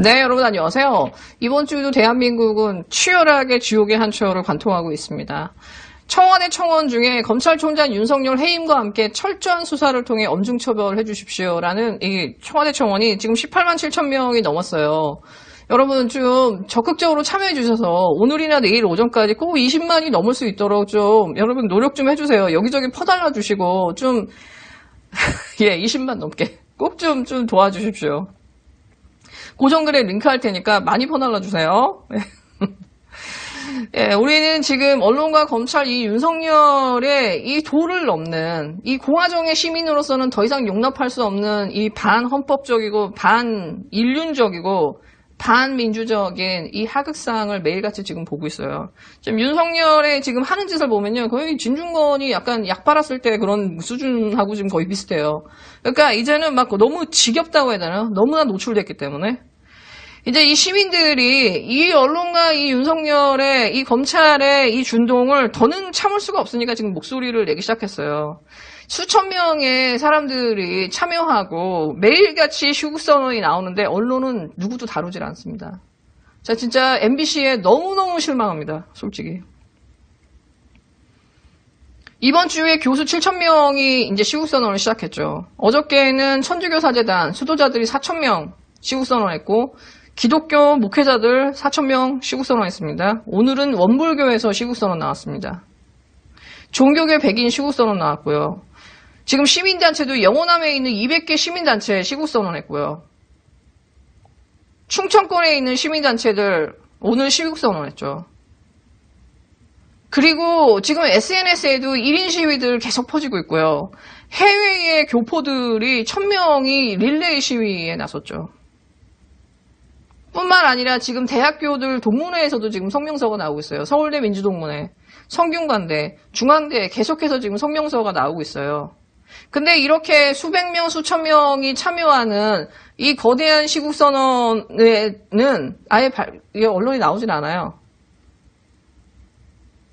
네, 여러분 안녕하세요. 이번 주도 대한민국은 치열하게 지옥의 한 추월을 관통하고 있습니다. 청와대 청원 중에 검찰총장 윤석열 해임과 함께 철저한 수사를 통해 엄중 처벌해 주십시오라는 이 청와대 청원이 지금 18만 7천 명이 넘었어요. 여러분 좀 적극적으로 참여해 주셔서 오늘이나 내일 오전까지 꼭 20만이 넘을 수 있도록 좀 여러분 노력 좀 해주세요. 여기저기 퍼달라 주시고 좀 20만 넘게 꼭 좀 도와주십시오. 고정글에 링크 할 테니까 많이 퍼달라 주세요. 우리는 지금 언론과 검찰 이 윤석열의 이 도를 넘는 이 공화정의 시민으로서는 더 이상 용납할 수 없는 이 반헌법적이고 반인륜적이고 반민주적인 이 하극상을 매일같이 지금 보고 있어요. 지금 윤석열의 지금 하는 짓을 보면요. 거의 진중권이 약간 약 빨았을 때 그런 수준하고 지금 거의 비슷해요. 그러니까 이제는 막 너무 지겹다고 해야 되나? 너무나 노출됐기 때문에. 이제 이 시민들이 이 언론과 이 윤석열의 이 검찰의 이 준동을 더는 참을 수가 없으니까 지금 목소리를 내기 시작했어요. 수천 명의 사람들이 참여하고 매일같이 휴국선언이 나오는데 언론은 누구도 다루질 않습니다. 자, 진짜 MBC에 너무너무 실망합니다. 솔직히. 이번 주에 교수 7천 명이 이제 시국선언을 시작했죠. 어저께는 천주교사재단 수도자들이 4천 명 시국선언했고 기독교 목회자들 4천 명 시국선언했습니다. 오늘은 원불교에서 시국선언 나왔습니다. 종교계 백인 시국선언 나왔고요. 지금 시민단체도 영호남에 있는 200개 시민단체 시국선언했고요. 충청권에 있는 시민단체들 오늘 시국선언했죠. 그리고 지금 SNS에도 1인 시위들 계속 퍼지고 있고요. 해외의 교포들이 1000명이 릴레이 시위에 나섰죠. 뿐만 아니라 지금 대학교들 동문회에서도 지금 성명서가 나오고 있어요. 서울대 민주동문회, 성균관대, 중앙대 계속해서 지금 성명서가 나오고 있어요. 근데 이렇게 수백 명, 수천 명이 참여하는 이 거대한 시국선언에는 아예 언론이 나오질 않아요.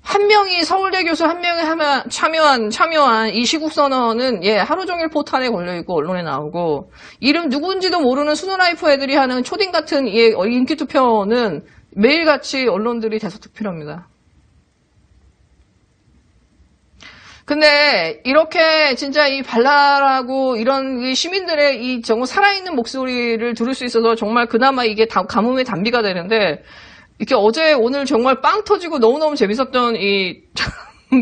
한 명이 서울대 교수 한 명이 참여한 이 시국선언은 하루 종일 포탄에 걸려있고 언론에 나오고 이름 누군지도 모르는 수노라이프 애들이 하는 초딩 같은 인기투표는 매일같이 언론들이 대서특필합니다. 근데 이렇게 진짜 이 발랄하고 이런 시민들의 이 정말 살아있는 목소리를 들을 수 있어서 정말 그나마 이게 가뭄의 단비가 되는데 이렇게 어제 오늘 정말 빵 터지고 너무너무 재밌었던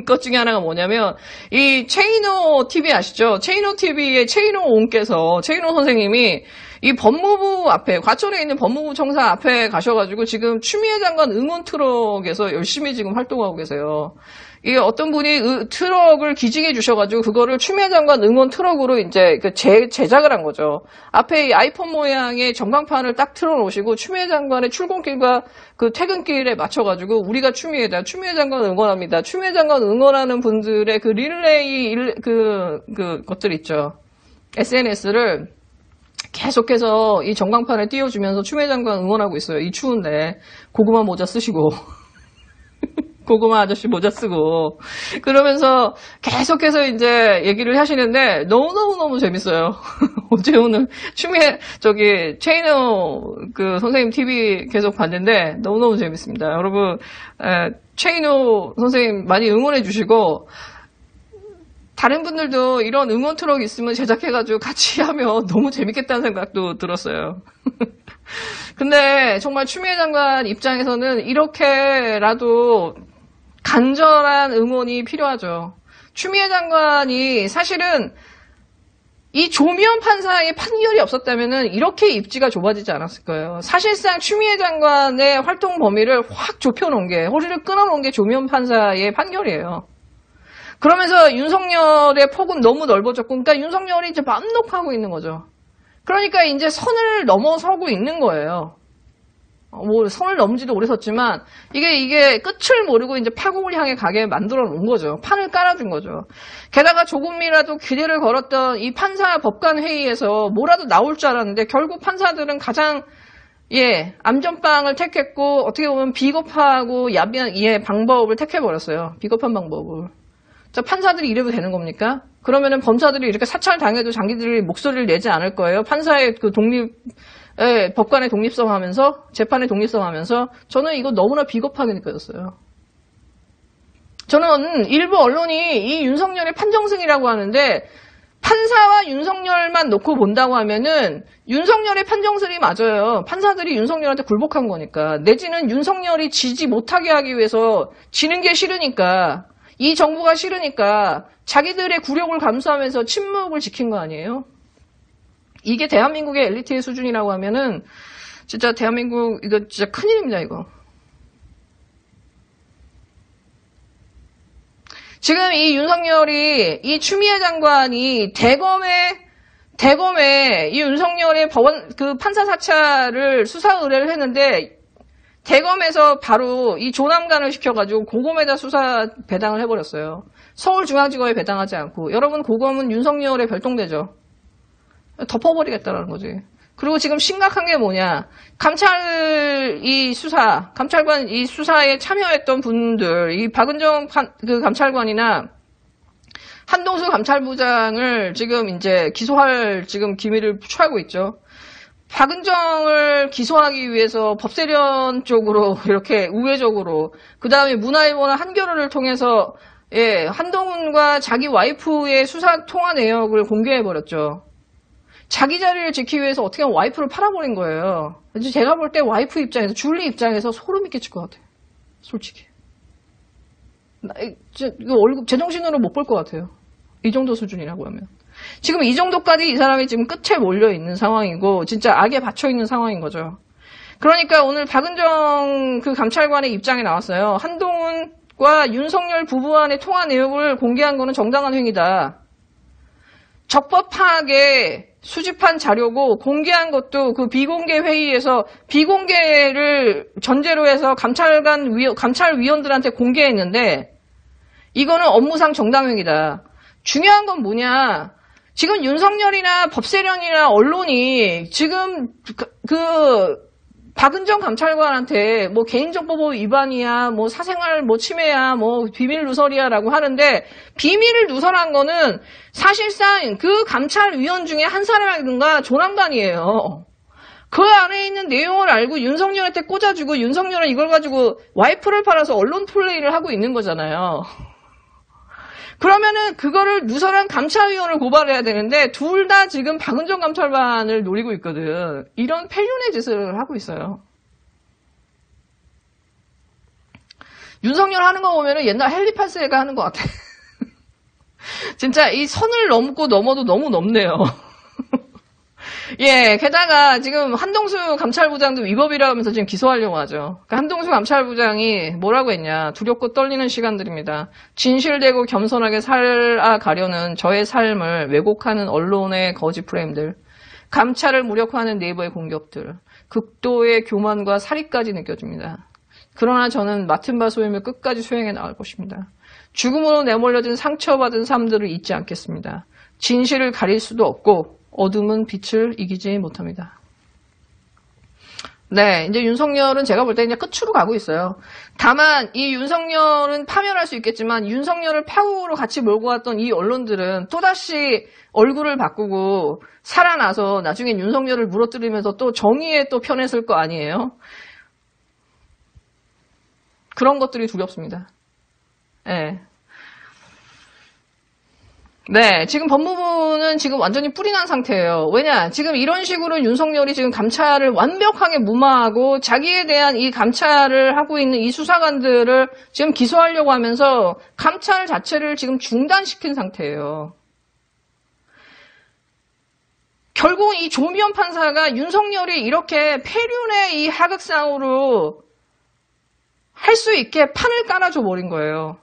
것 중에 하나가 뭐냐면 이 최인호 TV 아시죠? 최인호 TV의 최인호 옹께서 최인호 선생님이 이 법무부 앞에 과천에 있는 법무부 청사 앞에 가셔가지고 지금 추미애 장관 응원 트럭에서 열심히 지금 활동하고 계세요. 이 어떤 분이 트럭을 기증해 주셔가지고 그거를 추미애 장관 응원 트럭으로 이제 제작을 한 거죠. 앞에 이 아이폰 모양의 전광판을 딱 틀어놓으시고 추미애 장관의 출근길과 그 퇴근길에 맞춰가지고 우리가 추미애 장관 응원합니다. 추미애 장관 응원하는 분들의 그 릴레이 것들 있죠. SNS를 계속해서 이 전광판에 띄워주면서 추미애 장관 응원하고 있어요. 이 추운데 고구마 모자 쓰시고. 고구마 아저씨 모자 쓰고 그러면서 계속해서 이제 얘기를 하시는데 너무너무 재밌어요. 어제 오늘 최인호 선생님 TV 계속 봤는데 너무너무 재밌습니다. 여러분 최인호 선생님 많이 응원해 주시고 다른 분들도 이런 응원 트럭 있으면 제작해가지고 같이 하면 너무 재밌겠다는 생각도 들었어요. 근데 정말 추미애 장관 입장에서는 이렇게라도 간절한 응원이 필요하죠. 추미애 장관이 사실은 이 조미연 판사의 판결이 없었다면 이렇게 입지가 좁아지지 않았을 거예요. 사실상 추미애 장관의 활동 범위를 확 좁혀놓은 게 허리를 끊어놓은 게 조미연 판사의 판결이에요. 그러면서 윤석열의 폭은 너무 넓어졌고 그러니까 윤석열이 이제 맘 놓고 하고 있는 거죠. 그러니까 이제 선을 넘어서고 있는 거예요. 선을 넘지도 오래 섰지만 이게 끝을 모르고 이제 파국을 향해 가게 만들어 놓은 거죠. 판을 깔아준 거죠. 게다가 조금이라도 기대를 걸었던 이 판사 법관 회의에서 뭐라도 나올 줄 알았는데 결국 판사들은 가장 암전방을 택했고 어떻게 보면 비겁하고 야비한 방법을 택해버렸어요. 비겁한 방법을. 자, 판사들이 이래도 되는 겁니까? 그러면은 검사들이 이렇게 사찰 당해도 자기들이 목소리를 내지 않을 거예요. 판사의 그 독립 예, 법관의 독립성 하면서, 재판의 독립성 하면서, 저는 이거 너무나 비겁하게 느껴졌어요. 저는 일부 언론이 이 윤석열의 판정승이라고 하는데, 판사와 윤석열만 놓고 본다고 하면은, 윤석열의 판정승이 맞아요. 판사들이 윤석열한테 굴복한 거니까. 내지는 윤석열이 지지 못하게 하기 위해서 지는 게 싫으니까, 이 정부가 싫으니까, 자기들의 굴욕을 감수하면서 침묵을 지킨 거 아니에요? 이게 대한민국의 엘리트의 수준이라고 하면은 진짜 대한민국 이거 진짜 큰일입니다. 이거. 지금 이 윤석열이 이 추미애 장관이 대검에 이 윤석열의 법원 그 판사 사찰을 수사 의뢰를 했는데 대검에서 바로 이 조남관을 시켜가지고 고검에다 수사 배당을 해버렸어요. 서울중앙지검에 배당하지 않고. 여러분 고검은 윤석열의 별동대죠. 덮어버리겠다라는 거지. 그리고 지금 심각한 게 뭐냐. 감찰관 이 수사에 참여했던 분들, 이 박은정 그 감찰관이나 한동수 감찰부장을 지금 이제 기소할 지금 기밀을 취하고 있죠. 박은정을 기소하기 위해서 법세련 쪽으로 이렇게 우회적으로, 그 다음에 문화일보나 한겨레를 통해서 예, 한동훈과 자기 와이프의 수사 통화 내역을 공개해버렸죠. 자기 자리를 지키기 위해서 어떻게 하면 와이프를 팔아버린 거예요. 제가 볼 때 와이프 입장에서, 줄리 입장에서 소름이 끼칠 것 같아요. 솔직히. 이거 월급 제정신으로 못 볼 것 같아요. 이 정도 수준이라고 하면. 지금 이 정도까지 이 사람이 지금 끝에 몰려있는 상황이고, 진짜 악에 받쳐있는 상황인 거죠. 그러니까 오늘 박은정 그 감찰관의 입장에 나왔어요. 한동훈과 윤석열 부부 간의 통화 내역을 공개한 거는 정당한 행위다. 적법하게 수집한 자료고 공개한 것도 그 비공개 회의에서 비공개를 전제로 해서 감찰위원들한테 공개했는데 이거는 업무상 정당행위다. 중요한 건 뭐냐. 지금 윤석열이나 법세련이나 언론이 지금 박은정 감찰관한테 뭐 개인정보보호 위반이야, 뭐 사생활 뭐 침해야, 뭐 비밀 누설이야라고 하는데 비밀을 누설한 거는 사실상 그 감찰위원 중에 한 사람이든가 조남관이에요. 그 안에 있는 내용을 알고 윤석열한테 꽂아주고 윤석열은 이걸 가지고 와이프를 팔아서 언론 플레이를 하고 있는 거잖아요. 그러면은 그거를 누설한 감찰위원을 고발해야 되는데 둘 다 지금 박은정 감찰관을 노리고 있거든. 이런 폐륜의 짓을 하고 있어요. 윤석열 하는 거 보면은 옛날 헨리8세가 하는 것 같아. 진짜 이 선을 넘고 넘어도 너무 넘네요. 예, 게다가 지금 한동수 감찰부장도 위법이라고 하면서 지금 기소하려고 하죠. 그러니까 한동수 감찰부장이 뭐라고 했냐. 두렵고 떨리는 시간들입니다. 진실되고 겸손하게 살아가려는 저의 삶을 왜곡하는 언론의 거짓 프레임들, 감찰을 무력화하는 네이버의 공격들, 극도의 교만과 사리까지 느껴집니다. 그러나 저는 맡은 바 소임을 끝까지 수행해 나갈 것입니다. 죽음으로 내몰려진 상처받은 삶들을 잊지 않겠습니다. 진실을 가릴 수도 없고 어둠은 빛을 이기지 못합니다. 네, 이제 윤석열은 제가 볼 때 이제 끝으로 가고 있어요. 다만 이 윤석열은 파면할 수 있겠지만 윤석열을 파국으로 같이 몰고 왔던 이 언론들은 또다시 얼굴을 바꾸고 살아나서 나중에 윤석열을 무너뜨리면서 또 정의의 또 편에 설 거 아니에요? 그런 것들이 두렵습니다. 네. 네, 지금 법무부는 지금 완전히 뿔이 난 상태예요. 왜냐? 지금 이런 식으로 윤석열이 지금 감찰을 완벽하게 무마하고 자기에 대한 이 감찰을 하고 있는 이 수사관들을 지금 기소하려고 하면서 감찰 자체를 지금 중단시킨 상태예요. 결국 이 조미연 판사가 윤석열이 이렇게 폐륜의 이 하극상으로 할 수 있게 판을 깔아줘 버린 거예요.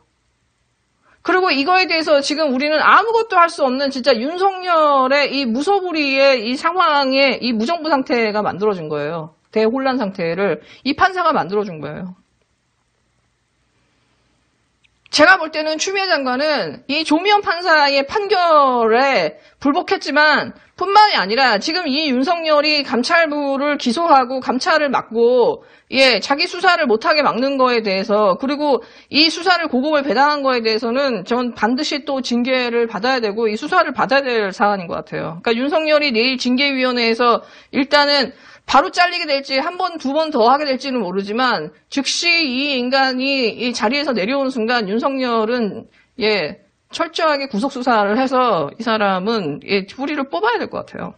그리고 이거에 대해서 지금 우리는 아무것도 할 수 없는 진짜 윤석열의 이 무소불위의 이 상황에 이 무정부 상태가 만들어진 거예요. 대혼란 상태를 이 판사가 만들어준 거예요. 제가 볼 때는 추미애 장관은 이 조미연 판사의 판결에 불복했지만 뿐만이 아니라 지금 이 윤석열이 감찰부를 기소하고 감찰을 막고 자기 수사를 못하게 막는 거에 대해서 그리고 이 수사를 고검을 배당한 거에 대해서는 전 반드시 또 징계를 받아야 되고 이 수사를 받아야 될 사안인 것 같아요. 그러니까 윤석열이 내일 징계위원회에서 일단은 바로 잘리게 될지 한 번, 두 번 더 하게 될지는 모르지만 즉시 이 인간이 이 자리에서 내려오는 순간 윤석열은 철저하게 구속 수사를 해서 이 사람은 뿌리를 뽑아야 될 것 같아요.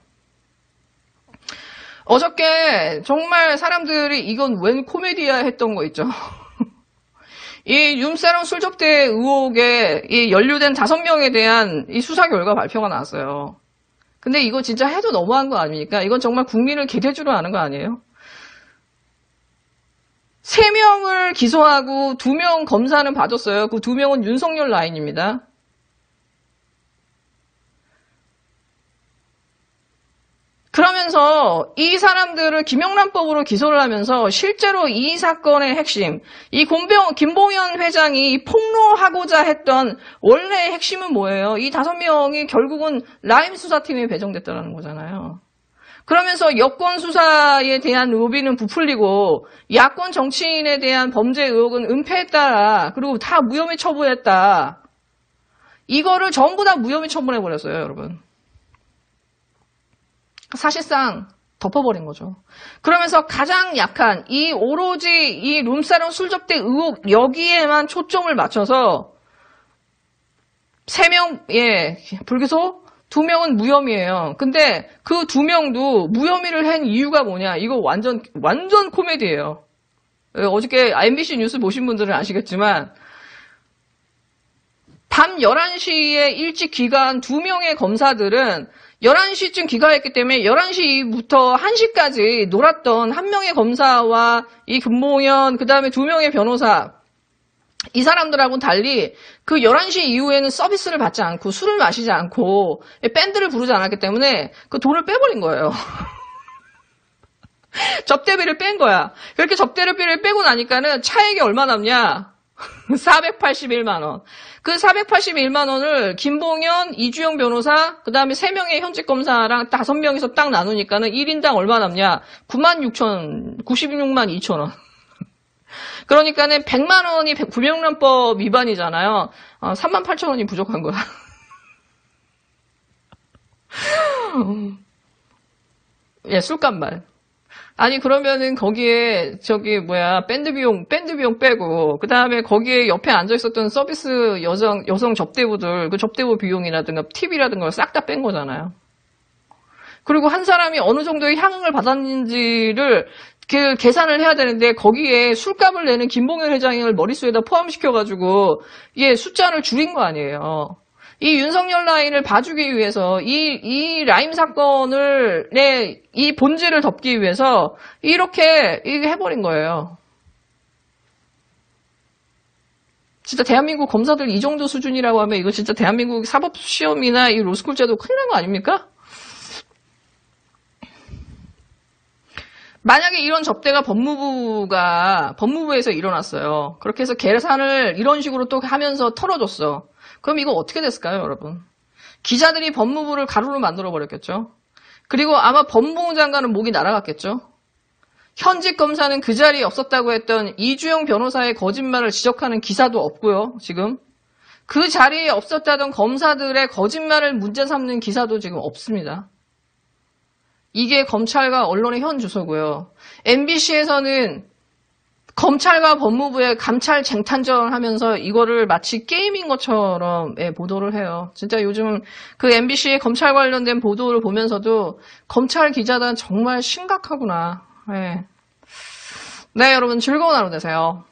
어저께 정말 사람들이 이건 웬 코미디야 했던 거 있죠. 이 룸사롱 술 접대 의혹에 연루된 5명에 대한 이 수사 결과 발표가 나왔어요. 근데 이거 진짜 해도 너무한 거 아닙니까? 이건 정말 국민을 개돼주로 하는 거 아니에요? 3명을 기소하고 2명 검사는 봐줬어요. 그 2명은 윤석열 라인입니다. 그러면서 이 사람들을 김영란법으로 기소를 하면서 실제로 이 사건의 핵심, 이 김봉현 회장이 폭로하고자 했던 원래의 핵심은 뭐예요? 이 5명이 결국은 라임 수사팀에 배정됐다는 거잖아요. 그러면서 여권 수사에 대한 로비는 부풀리고 야권 정치인에 대한 범죄 의혹은 은폐했다. 그리고 다 무혐의 처분했다. 이거를 전부 다 무혐의 처분해버렸어요, 여러분. 사실상 덮어버린 거죠. 그러면서 가장 약한 오로지 이 룸사롱 술접대 의혹 여기에만 초점을 맞춰서 3명 불기소, 2명은 무혐의예요. 근데 그 2명도 무혐의를 한 이유가 뭐냐? 이거 완전 코미디예요. 어저께 MBC 뉴스 보신 분들은 아시겠지만 밤 11시에 일찍 귀가한 2명의 검사들은 11시쯤 귀가했기 때문에 11시부터 1시까지 놀았던 한 명의 검사와 이 김봉현, 그 다음에 2명의 변호사, 이 사람들하고는 달리 그 11시 이후에는 서비스를 받지 않고 술을 마시지 않고 밴드를 부르지 않았기 때문에 그 돈을 빼버린 거예요. 접대비를 뺀 거야. 그렇게 접대비를 빼고 나니까는 차액이 얼마 남냐? 481만 원. 그 481만 원을 김봉현, 이주영 변호사, 그 다음에 3명의 현직 검사랑 5명이서 딱 나누니까는 1인당 얼마 남냐? 96만 2천 원. 그러니까는 100만 원이 구명란법 위반이잖아요. 3만 8천 원이 부족한 거야. 술값만. 아니 그러면은 거기에 밴드 비용 빼고 그 다음에 거기에 옆에 앉아 있었던 서비스 여성 접대부들 그 접대부 비용이라든가 팁이라든가 싹 다 뺀 거잖아요. 그리고 한 사람이 어느 정도의 향응을 받았는지를 계산을 해야 되는데 거기에 술값을 내는 김봉현 회장을 머릿속에다 포함시켜가지고 숫자를 줄인 거 아니에요. 이 윤석열 라인을 봐주기 위해서 이 라임 사건을 이 본질을 덮기 위해서 이렇게 해버린 거예요. 진짜 대한민국 검사들 이 정도 수준이라고 하면 이거 진짜 대한민국 사법시험이나 이 로스쿨 제도 큰일 난 거 아닙니까? 만약에 이런 접대가 법무부에서 일어났어요. 그렇게 해서 계산을 이런 식으로 또 하면서 털어줬어. 그럼 이거 어떻게 됐을까요, 여러분? 기자들이 법무부를 가루로 만들어버렸겠죠. 그리고 아마 법무부 장관은 목이 날아갔겠죠. 현직 검사는 그 자리에 없었다고 했던 이주영 변호사의 거짓말을 지적하는 기사도 없고요, 지금. 그 자리에 없었다던 검사들의 거짓말을 문제 삼는 기사도 지금 없습니다. 이게 검찰과 언론의 현 주소고요. MBC에서는 검찰과 법무부의 감찰 쟁탈전을 하면서 이거를 마치 게임인 것처럼 보도를 해요. 진짜 요즘 그 MBC의 검찰 관련된 보도를 보면서도 검찰 기자단 정말 심각하구나. 네, 여러분 즐거운 하루 되세요.